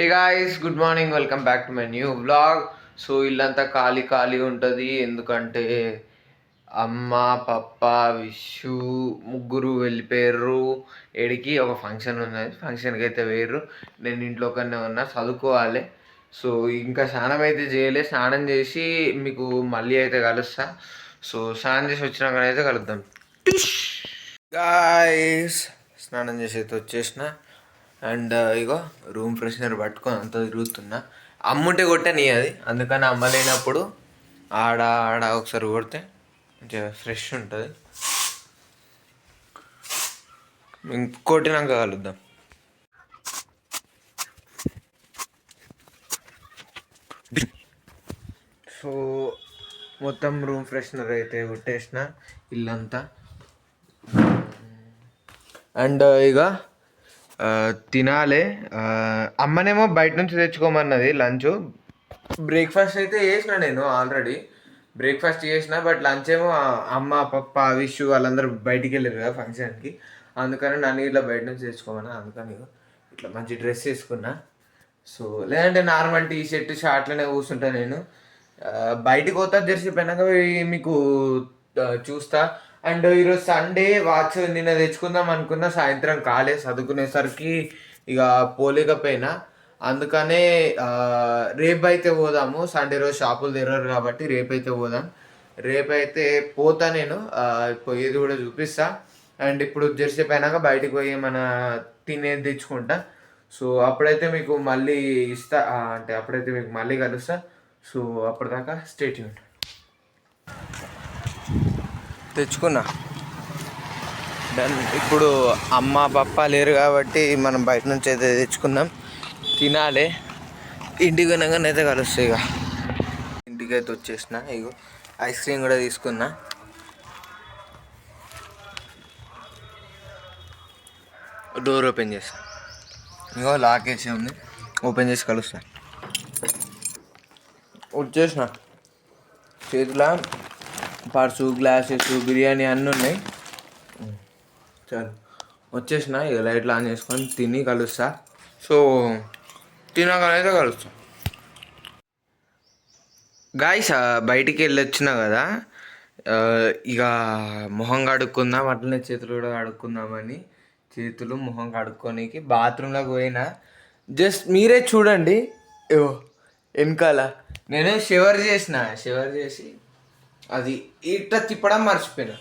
Hey guys, good morning. Welcome back to my new vlog. So ఇల్లంతా ఖాళీ ఖాళీ ఉంటుంది, ఎందుకంటే అమ్మ, పప్ప, విషు ముగ్గురు వెళ్ళిపోయారు. ఏడికి ఒక ఫంక్షన్ ఉన్నది, ఫంక్షన్కి అయితే వేయరు. నేను ఇంట్లోకనే ఉన్నా, చదువుకోవాలి. సో ఇంకా స్నానం అయితే చేయలే. స్నానం చేసి మీకు మళ్ళీ అయితే కలుస్తా. సో స్నానం చేసి వచ్చినాకనైతే కలుద్దాం గాయ్స్. స్నానం చేసి అయితే వచ్చేసిన. అండ్ ఇగో రూమ్ ఫ్రెషనర్ పట్టుకొని అంతా తిరుగుతున్నా. అమ్ముంటే కొట్టని అది, అందుకని అమ్మ లేనప్పుడు ఆడ ఆడ ఒకసారి కొడితే కొంచెం ఫ్రెష్ ఉంటుంది. కొట్టినాక కలుద్దాం. సో మొత్తం రూమ్ ఫ్రెషనర్ అయితే కొట్టేసిన ఇల్లంతా. అండ్ ఇక తినాలి. అమ్మనేమో బయట నుంచి తెచ్చుకోమన్నది లంచ్. బ్రేక్ఫాస్ట్ అయితే చేసిన, నేను ఆల్రెడీ బ్రేక్ఫాస్ట్ చేసిన. బట్ లంచ్ ఏమో అమ్మ, పప్ప, విషు వాళ్ళందరూ బయటికి వెళ్ళారు కదా ఫంక్షన్కి. అందుకని నన్ను ఇట్లా బయట నుంచి తెచ్చుకోమన్నా. అందుకని ఇట్లా మంచి డ్రెస్ వేసుకున్నా. సో లేదంటే నార్మల్ టీ షర్ట్ షార్ట్లోనే కూర్చుంటా నేను. బయటికి పోతా జెర్సీ పోయినాక మీకు చూస్తా. అండ్ ఈరోజు సండే, వాచ్ నిన్న తెచ్చుకుందాం అనుకున్నా, సాయంత్రం కాలే చదువుకునేసరికి ఇక పోలేకపోయినా. అందుకనే రేపు అయితే పోదాము. సండే రోజు షాపులు తెరవరు కాబట్టి రేపైతే పోదాం. రేపైతే పోతా నేను, పోయేది కూడా చూపిస్తా. అండ్ ఇప్పుడు జెర్సీ అయినాక బయటికి పోయి మన తినేది తెచ్చుకుంటా. సో అప్పుడైతే మీకు మళ్ళీ ఇస్తా, అంటే అప్పుడైతే మీకు మళ్ళీ కలుస్తా. సో అప్పటిదాకా స్టే ట్యూన్డ్. తెచ్చుకున్నా. ఇప్పుడు అమ్మ, పప్ప లేరు కాబట్టి మనం బయట నుంచి అయితే తెచ్చుకుందాం, తినాలి. ఇంటికి పోయినాకనే అయితే కలుస్తాయి. ఇక ఇంటికి అయితే వచ్చేసిన. ఇగో ఐస్ క్రీమ్ కూడా తీసుకున్నా. డోర్ ఓపెన్ చేస్తా. ఇగో లాక్ వేసి ఉంది, ఓపెన్ చేసి కలుస్తా. వచ్చేసిన. చేతిలో పర్సు, గ్లాసెస్, బిర్యానీ అన్నీ ఉన్నాయి. చాలు వచ్చేసిన. ఇక లైట్లు ఆన్ చేసుకొని తిని కలుస్తా. సో తినగానైతే కలుస్తా. గాయస్, బయటికి వెళ్ళి వచ్చినా కదా, ఇక మొహం కడుక్కుందాం, అట్లనే చేతులు కూడా కడుక్కుందామని చేతులు మొహం కడుక్కోనికి బాత్రూంలోకి పోయినా. జస్ట్ మీరే చూడండి, వెనకాల నేను షవర్ చేసి అది ఇట్లా తిప్పడం మర్చిపోయినా.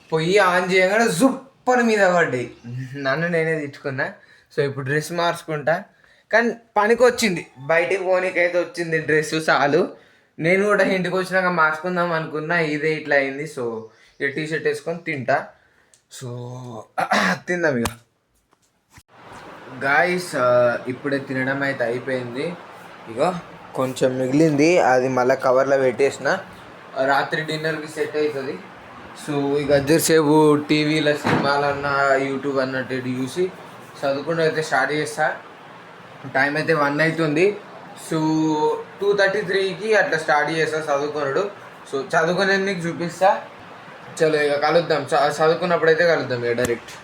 పొయ్యి ఆన్ చేయగానే జుప్పని మీద పడ్డాయి. నన్ను నేనే తిట్టుకున్నా. సో ఇప్పుడు డ్రెస్ మార్చుకుంటా. కానీ పనికి వచ్చింది, బయటికి పోనీకైతే వచ్చింది డ్రెస్ చాలు. నేను కూడా ఇంటికి వచ్చినాక మార్చుకుందాం అనుకున్నా, ఇదే ఇట్లా అయింది. సో ఇక టీ షర్ట్ వేసుకొని తింటా. సో తిందాం ఇక. గాయస్, ఇప్పుడే తినడం అయితే అయిపోయింది. ఇక కొంచెం మిగిలింది, అది మళ్ళీ కవర్లో పెట్టేసిన. రాత్రి డిన్నర్కి సెట్ అవుతుంది. సో ఇక అద్దరిసేపు టీవీలో సినిమాలన్నా యూట్యూబ్ అన్నట్టు చూసి చదువుకుంటూ అయితే స్టార్ట్ చేస్తా. టైం అయితే 1 అవుతుంది. సో 2:33కి అట్లా స్టార్ట్ చేస్తా చదువుకున్నాడు. సో చదువుకునేది నీకు చూపిస్తా. చలో ఇక కలుద్దాం, చదువుకున్నప్పుడు అయితే కలుద్దాం ఇక డైరెక్ట్.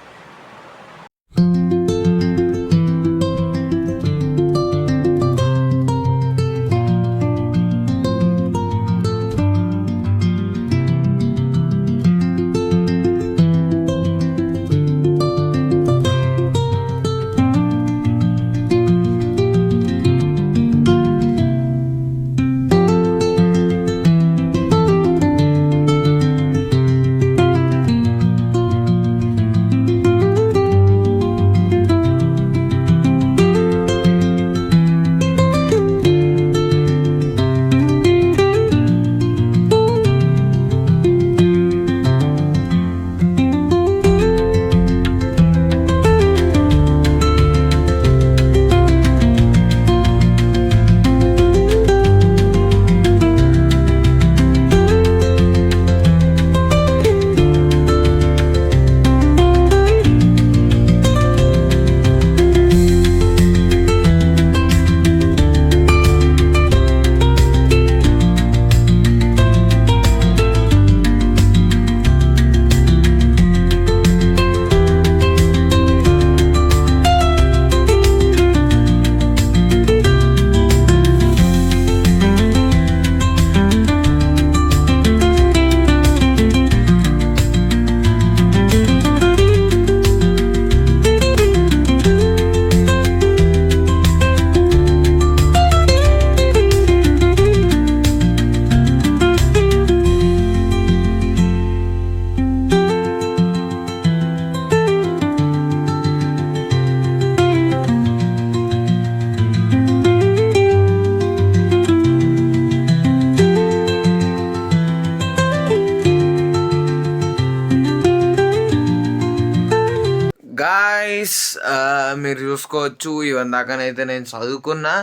మీరు చూసుకోవచ్చు ఇవన్న దాకానైతే నేను చదువుకున్నా.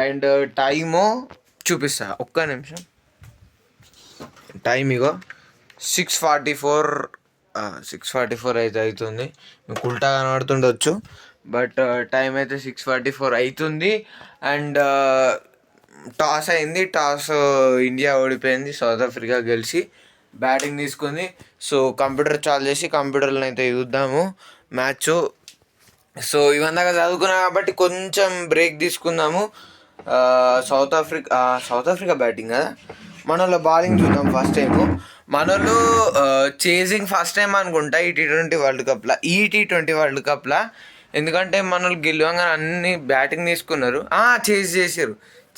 అండ్ టైము చూపిస్తా, ఒక్క నిమిషం. టైం ఇగో 6:44, 6:44 అయితే అవుతుంది. మీకు ఉల్టా కనబడుతుండొచ్చు, బట్ టైం అయితే 6:44 అవుతుంది. అండ్ టాస్ అయింది. టాస్ ఇండియా ఓడిపోయింది, సౌత్ ఆఫ్రికా గెలిచి బ్యాటింగ్ తీసుకుంది. సో కంప్యూటర్ చాలు చేసి కంప్యూటర్లో అయితే చూద్దాము మ్యాచ్. సో ఇవందాక చదువుకున్నా కాబట్టి కొంచెం బ్రేక్ తీసుకుందాము. సౌత్ ఆఫ్రికా బ్యాటింగ్ కదా, మన వాళ్ళ బౌలింగ్ చూద్దాం ఫస్ట్ టైము. మన వాళ్ళు చేజింగ్ ఫస్ట్ టైం అనుకుంటా ఈ టీ20 వరల్డ్ కప్లో. ఎందుకంటే మన వాళ్ళు గెలవంగానే అన్ని బ్యాటింగ్ తీసుకున్నారు.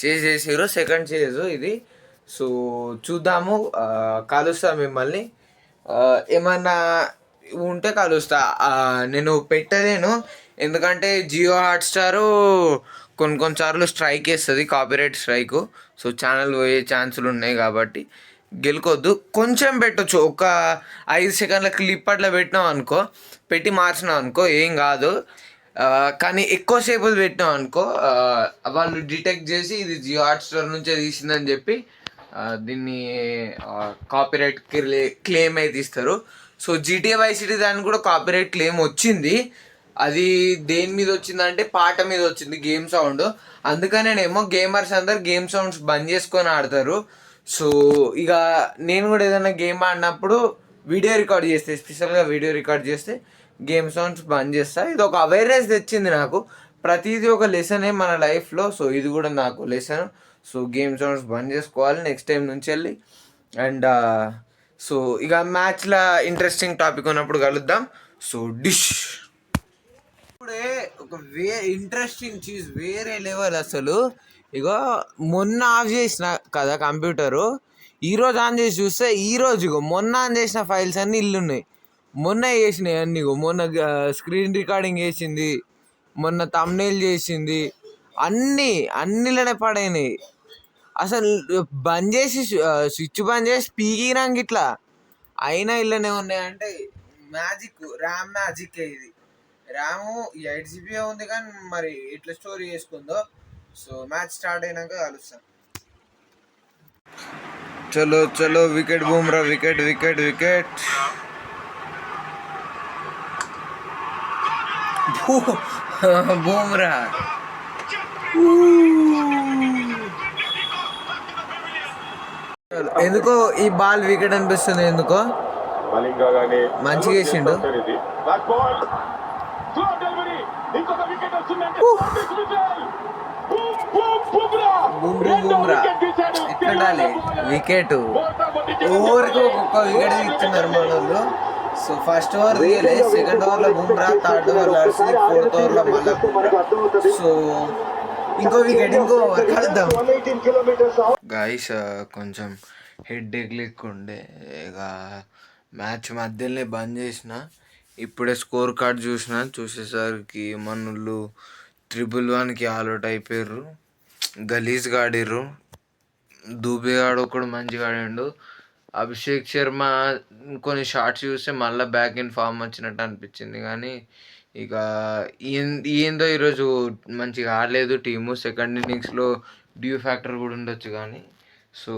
చేసారు సెకండ్ చేజ్ ఇది. సో చూద్దాము, కలుస్తా మిమ్మల్ని. ఏమన్నా ఉంటే కలుస్తా. నేను పెట్టలేను ఎందుకంటే జియో హాట్స్టారు కొన్నిసార్లు స్ట్రైక్ వేస్తుంది, కాపీరైట్ స్ట్రైకు. సో ఛానల్ పోయే ఛాన్సులు ఉన్నాయి కాబట్టి గెలుకొద్దు. కొంచెం పెట్టచ్చు, ఒక 5 సెకండ్ల క్లిప్ అట్లా పెట్టినాం అనుకో, పెట్టి మార్చినాం అనుకో ఏం కాదు. కానీ ఎక్కువసేపు పెట్టినాం అనుకో వాళ్ళు డిటెక్ట్ చేసి ఇది జియో హాట్స్టార్ నుంచే తీసిందని చెప్పి దీన్ని కాపీరైట్ క్లెయిమ్ అయితే ఇస్తారు. సో GTA Vice City దానికి కూడా కాపీరైట్ క్లెయిమ్ వచ్చింది. అది దేని మీద వచ్చిందంటే పాట మీద వచ్చింది, గేమ్ సౌండ్. అందుకనేనేమో గేమర్స్ అందరు గేమ్ సౌండ్స్ బంద్ చేసుకొని ఆడతారు. సో ఇక నేను కూడా ఏదైనా గేమ్ ఆడినప్పుడు వీడియో రికార్డ్ చేస్తే, స్పెషల్గా వీడియో రికార్డ్ చేస్తే గేమ్ సౌండ్స్ బంద్ చేస్తా. ఇది ఒక అవేర్నెస్ తెచ్చింది నాకు. ప్రతిదీ ఒక లెసనే మన లైఫ్లో. సో ఇది కూడా నాకు లెసన్. సో గేమ్ సౌండ్స్ బంద్ చేసుకోవాలి నెక్స్ట్ టైం నుంచి వెళ్ళి. అండ్ సో ఇక మ్యాచ్లో ఇంట్రెస్టింగ్ టాపిక్ ఉన్నప్పుడు కలుద్దాం. సో డిష్ ఇప్పుడే ఒక ఇంట్రెస్టింగ్ చీజ్ వేరే లెవెల్ అసలు. ఇగో మొన్న ఆఫ్ చేసిన కదా కంప్యూటరు, ఈరోజు ఆన్ చేసి చూస్తే ఈరోజు ఇగో మొన్న ఆన్ చేసిన ఫైల్స్ అన్నీ ఇల్లున్నాయి. మొన్న చేసినాయి అన్నీ. ఇగో మొన్న స్క్రీన్ రికార్డింగ్ చేసింది, మొన్న థంబ్నెయిల్ చేసింది, అన్నిలోనే పడైనాయి. అసలు బంద్ చేసి స్విచ్ బంద్ చేసి పీకినాక ఇట్లా అయినా ఇళ్ళనే ఉన్నాయంటే ర్యామ్ మ్యాజిక్ ఇది. ర్యాము 8GB ఉంది కానీ మరి ఎట్లా స్టోర్ చేసుకుందో. సో మ్యాచ్ స్టార్ట్ అయినాక కలుస్తాం. చలో చలో, wicket Bumrah, wicket wicket wicket. Bumrah ఎందుకో ఈ బాల్ వికెట్ అనిపిస్తుంది. ఎందుకో మంచిగా వేసిండు. బూమ్రా ఎక్కడాలి వికెట్. ఓవర్కి ఒక్కొక్క వికెట్ ఇస్తున్నారు మన వాళ్ళు. సో ఫస్ట్ ఓవర్ తీయలే, సెకండ్ ఓవర్లో బూమ్రా, థర్డ్ ఓవర్లో హర్షదీప్, ఫోర్త్ ఓవర్లో మళ్ళీ. సో ఇంకో వికెట్, ఇంకో ఓవర్ కలుద్దాం. గాయస్ కొంచెం హెడ్ ఎగ్ ఉండే, ఇక మ్యాచ్ మధ్యలోనే బంద్ చేసిన. ఇప్పుడే స్కోర్ కార్డ్ చూసేసరికి మనోళ్ళు 1-1కి ఆల్అౌట్ అయిపోయారు. గలీజ్గా ఆడిర్రు. దూబేగాడు ఒకడు మంచిగా ఆడిండు. అభిషేక్ శర్మ కొన్ని షాట్స్ చూస్తే మళ్ళీ బ్యాక్ ఇన్ ఫామ్ వచ్చినట్టు అనిపించింది. కానీ ఇక ఏందో ఈరోజు మంచిగా ఆడలేదు టీము. సెకండ్ ఇన్నింగ్స్లో డ్యూ ఫ్యాక్టర్ కూడా ఉండొచ్చు కానీ. సో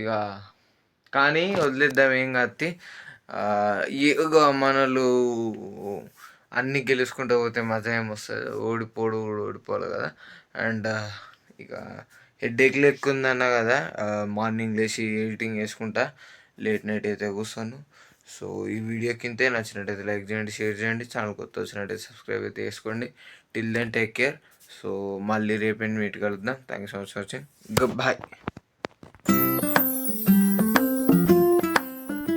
ఇక కానీ వదిలేద్దాం, ఏం కాదు. ఇక మనలు అన్నీ గెలుచుకుంటూ పోతే మజా ఏమొస్తుంది, ఓడిపోవాలి కదా. అండ్ ఇక హెడేక్ ఉందన్నా కదా, మార్నింగ్ లేచి ఎడిటింగ్ చేసుకుంటా లేట్ నైట్ అయితే కూర్చోను. సో ఈ వీడియో కింద నచ్చినట్టయితే లైక్ చేయండి, షేర్ చేయండి. ఛానల్ కొత్త వచ్చినట్టయితే సబ్స్క్రైబ్ అయితే చేసుకోండి. Till then take care. So మళ్ళీ రేపు మీట్ కలుద్దాం. Thank you so much for watching. Good bye.